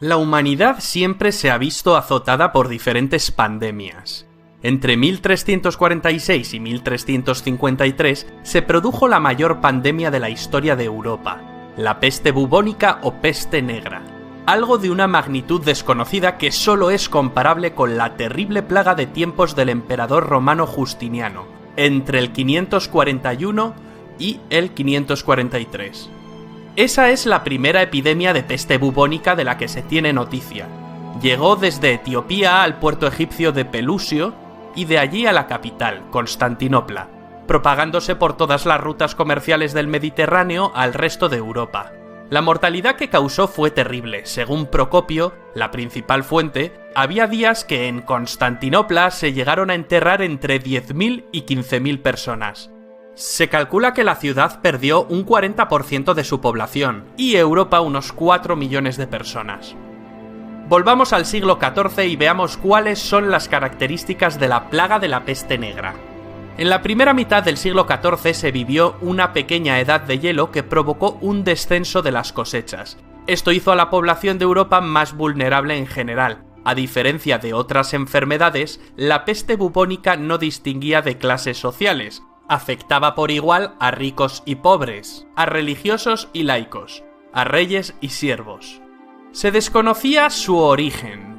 La humanidad siempre se ha visto azotada por diferentes pandemias. Entre 1346 y 1353 se produjo la mayor pandemia de la historia de Europa, la peste bubónica o peste negra, algo de una magnitud desconocida que solo es comparable con la terrible plaga de tiempos del emperador romano Justiniano, entre el 541 y el 543. Esa es la primera epidemia de peste bubónica de la que se tiene noticia. Llegó desde Etiopía al puerto egipcio de Pelusio y de allí a la capital, Constantinopla, propagándose por todas las rutas comerciales del Mediterráneo al resto de Europa. La mortalidad que causó fue terrible. Según Procopio, la principal fuente, había días que en Constantinopla se llegaron a enterrar entre 10.000 y 15.000 personas. Se calcula que la ciudad perdió un 40% de su población y Europa unos 4 millones de personas. Volvamos al siglo XIV y veamos cuáles son las características de la plaga de la peste negra. En la primera mitad del siglo XIV se vivió una pequeña edad de hielo que provocó un descenso de las cosechas. Esto hizo a la población de Europa más vulnerable en general. A diferencia de otras enfermedades, la peste bubónica no distinguía de clases sociales. Afectaba por igual a ricos y pobres, a religiosos y laicos, a reyes y siervos. Se desconocía su origen,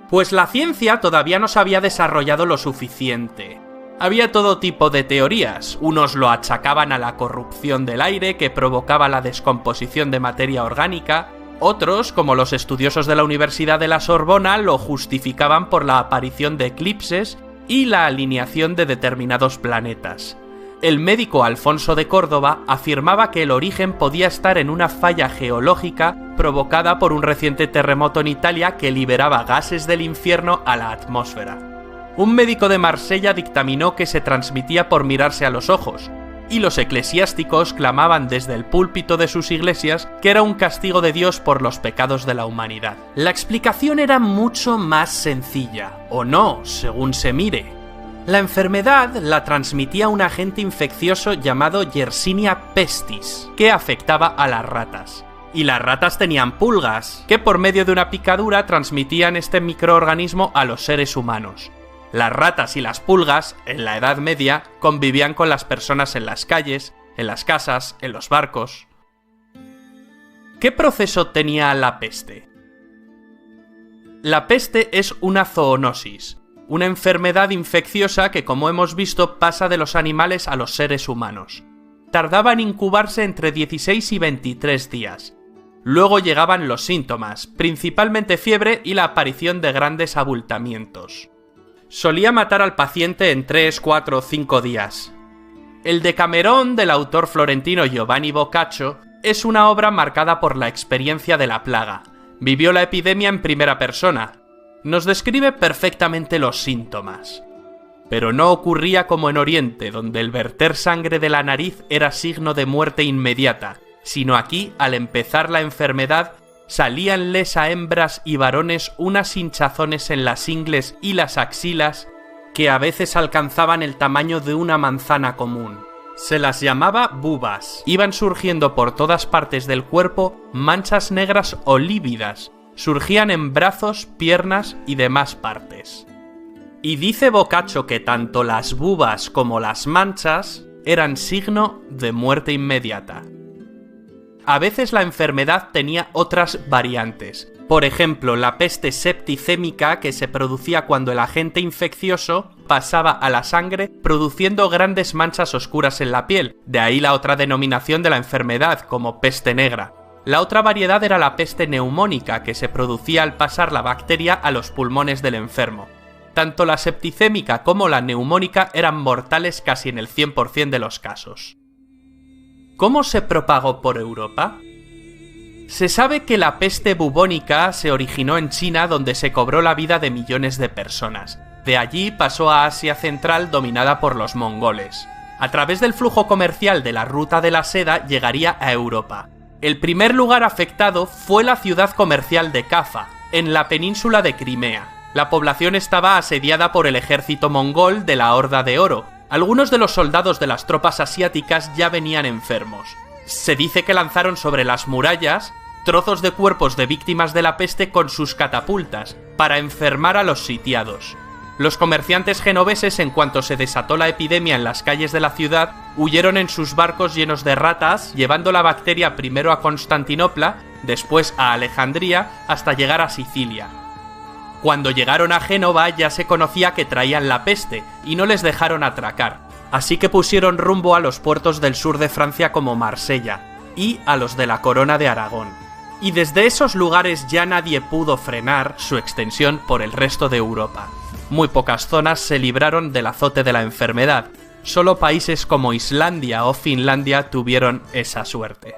pues la ciencia todavía no se había desarrollado lo suficiente. Había todo tipo de teorías. Unos lo achacaban a la corrupción del aire que provocaba la descomposición de materia orgánica. Otros, como los estudiosos de la Universidad de la Sorbona, lo justificaban por la aparición de eclipses y la alineación de determinados planetas. El médico Alfonso de Córdoba afirmaba que el origen podía estar en una falla geológica provocada por un reciente terremoto en Italia que liberaba gases del infierno a la atmósfera. Un médico de Marsella dictaminó que se transmitía por mirarse a los ojos, y los eclesiásticos clamaban desde el púlpito de sus iglesias que era un castigo de Dios por los pecados de la humanidad. La explicación era mucho más sencilla, o no, según se mire. La enfermedad la transmitía un agente infeccioso llamado Yersinia pestis, que afectaba a las ratas. Y las ratas tenían pulgas, que por medio de una picadura transmitían este microorganismo a los seres humanos. Las ratas y las pulgas, en la Edad Media, convivían con las personas en las calles, en las casas, en los barcos. ¿Qué proceso tenía la peste? La peste es una zoonosis, una enfermedad infecciosa que, como hemos visto, pasa de los animales a los seres humanos. Tardaba en incubarse entre 16 y 23 días. Luego llegaban los síntomas, principalmente fiebre y la aparición de grandes abultamientos. Solía matar al paciente en 3, 4 o 5 días. El Decamerón del autor florentino Giovanni Boccaccio es una obra marcada por la experiencia de la plaga. Vivió la epidemia en primera persona. Nos describe perfectamente los síntomas. Pero no ocurría como en Oriente, donde el verter sangre de la nariz era signo de muerte inmediata, sino aquí, al empezar la enfermedad, salíanles a hembras y varones unas hinchazones en las ingles y las axilas que a veces alcanzaban el tamaño de una manzana común. Se las llamaba bubas. Iban surgiendo por todas partes del cuerpo manchas negras o lívidas. Surgían en brazos, piernas y demás partes. Y dice Boccaccio que tanto las bubas como las manchas eran signo de muerte inmediata. A veces la enfermedad tenía otras variantes. Por ejemplo, la peste septicémica, que se producía cuando el agente infeccioso pasaba a la sangre produciendo grandes manchas oscuras en la piel. De ahí la otra denominación de la enfermedad, como peste negra. La otra variedad era la peste neumónica, que se producía al pasar la bacteria a los pulmones del enfermo. Tanto la septicémica como la neumónica eran mortales casi en el 100% de los casos. ¿Cómo se propagó por Europa? Se sabe que la peste bubónica se originó en China, donde se cobró la vida de millones de personas. De allí pasó a Asia Central, dominada por los mongoles. A través del flujo comercial de la ruta de la seda llegaría a Europa. El primer lugar afectado fue la ciudad comercial de Cafa, en la península de Crimea. La población estaba asediada por el ejército mongol de la Horda de Oro. Algunos de los soldados de las tropas asiáticas ya venían enfermos. Se dice que lanzaron sobre las murallas trozos de cuerpos de víctimas de la peste con sus catapultas, para enfermar a los sitiados. Los comerciantes genoveses, en cuanto se desató la epidemia en las calles de la ciudad, huyeron en sus barcos llenos de ratas, llevando la bacteria primero a Constantinopla, después a Alejandría, hasta llegar a Sicilia. Cuando llegaron a Génova ya se conocía que traían la peste, y no les dejaron atracar, así que pusieron rumbo a los puertos del sur de Francia como Marsella, y a los de la Corona de Aragón. Y desde esos lugares ya nadie pudo frenar su extensión por el resto de Europa. Muy pocas zonas se libraron del azote de la enfermedad. Solo países como Islandia o Finlandia tuvieron esa suerte.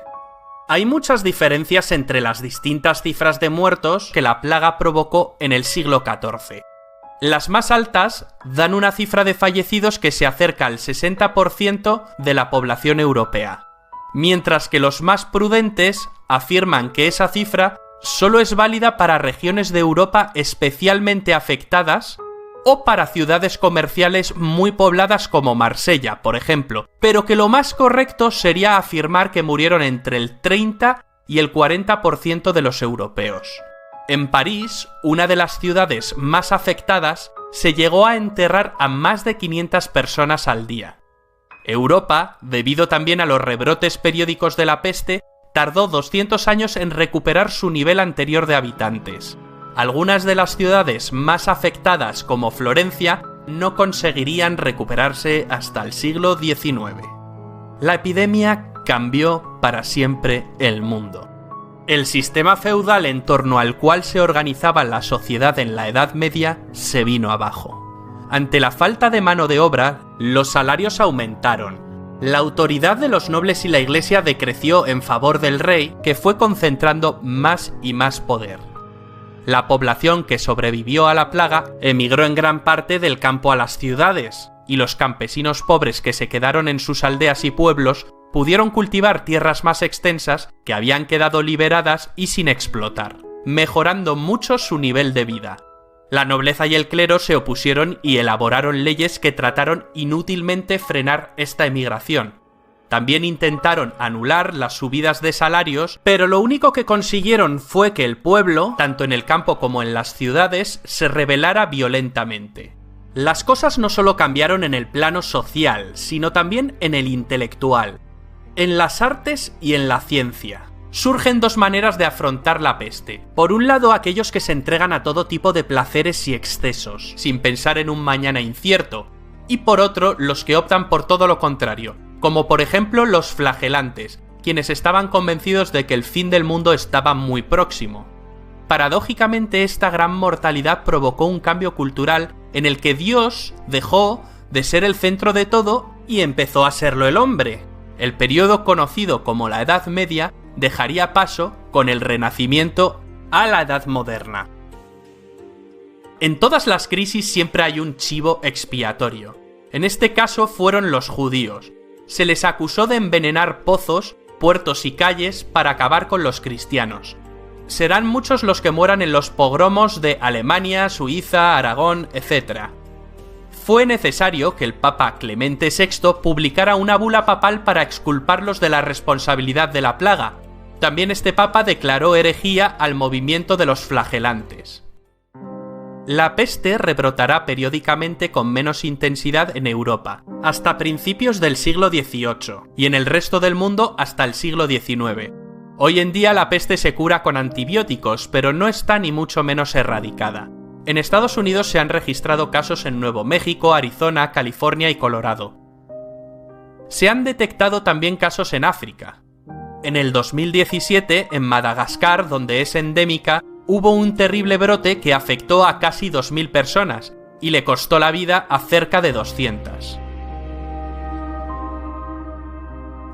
Hay muchas diferencias entre las distintas cifras de muertos que la plaga provocó en el siglo XIV. Las más altas dan una cifra de fallecidos que se acerca al 60% de la población europea, mientras que los más prudentes afirman que esa cifra solo es válida para regiones de Europa especialmente afectadas o para ciudades comerciales muy pobladas como Marsella, por ejemplo, pero que lo más correcto sería afirmar que murieron entre el 30 y el 40% de los europeos. En París, una de las ciudades más afectadas, se llegó a enterrar a más de 500 personas al día. Europa, debido también a los rebrotes periódicos de la peste, tardó 200 años en recuperar su nivel anterior de habitantes. Algunas de las ciudades más afectadas, como Florencia, no conseguirían recuperarse hasta el siglo XIX. La epidemia cambió para siempre el mundo. El sistema feudal en torno al cual se organizaba la sociedad en la Edad Media se vino abajo. Ante la falta de mano de obra, los salarios aumentaron. La autoridad de los nobles y la Iglesia decreció en favor del rey, que fue concentrando más y más poder. La población que sobrevivió a la plaga emigró en gran parte del campo a las ciudades, y los campesinos pobres que se quedaron en sus aldeas y pueblos pudieron cultivar tierras más extensas que habían quedado liberadas y sin explotar, mejorando mucho su nivel de vida. La nobleza y el clero se opusieron y elaboraron leyes que trataron inútilmente frenar esta emigración. También intentaron anular las subidas de salarios, pero lo único que consiguieron fue que el pueblo, tanto en el campo como en las ciudades, se rebelara violentamente. Las cosas no solo cambiaron en el plano social, sino también en el intelectual, en las artes y en la ciencia. Surgen dos maneras de afrontar la peste. Por un lado, aquellos que se entregan a todo tipo de placeres y excesos, sin pensar en un mañana incierto, y por otro, los que optan por todo lo contrario, como por ejemplo los flagelantes, quienes estaban convencidos de que el fin del mundo estaba muy próximo. Paradójicamente, esta gran mortalidad provocó un cambio cultural en el que Dios dejó de ser el centro de todo y empezó a serlo el hombre. El periodo conocido como la Edad Media dejaría paso, con el Renacimiento, a la Edad Moderna. En todas las crisis siempre hay un chivo expiatorio. En este caso fueron los judíos. Se les acusó de envenenar pozos, puertos y calles para acabar con los cristianos. Serán muchos los que mueran en los pogromos de Alemania, Suiza, Aragón, etc. Fue necesario que el Papa Clemente VI publicara una bula papal para exculparlos de la responsabilidad de la plaga. También este papa declaró herejía al movimiento de los flagelantes. La peste rebrotará periódicamente con menos intensidad en Europa, hasta principios del siglo XVIII, y en el resto del mundo hasta el siglo XIX. Hoy en día la peste se cura con antibióticos, pero no está ni mucho menos erradicada. En Estados Unidos se han registrado casos en Nuevo México, Arizona, California y Colorado. Se han detectado también casos en África. En el 2017, en Madagascar, donde es endémica, hubo un terrible brote que afectó a casi 2.000 personas y le costó la vida a cerca de 200.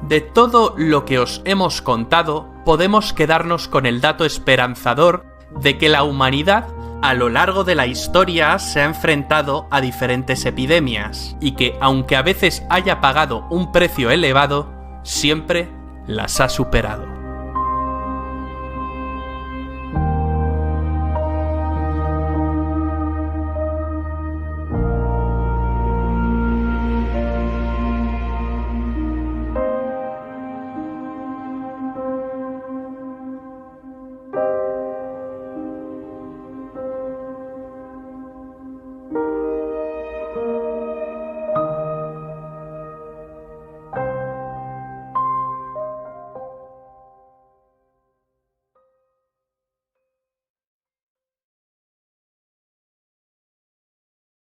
De todo lo que os hemos contado, podemos quedarnos con el dato esperanzador de que la humanidad a lo largo de la historia se ha enfrentado a diferentes epidemias y que, aunque a veces haya pagado un precio elevado, siempre las ha superado.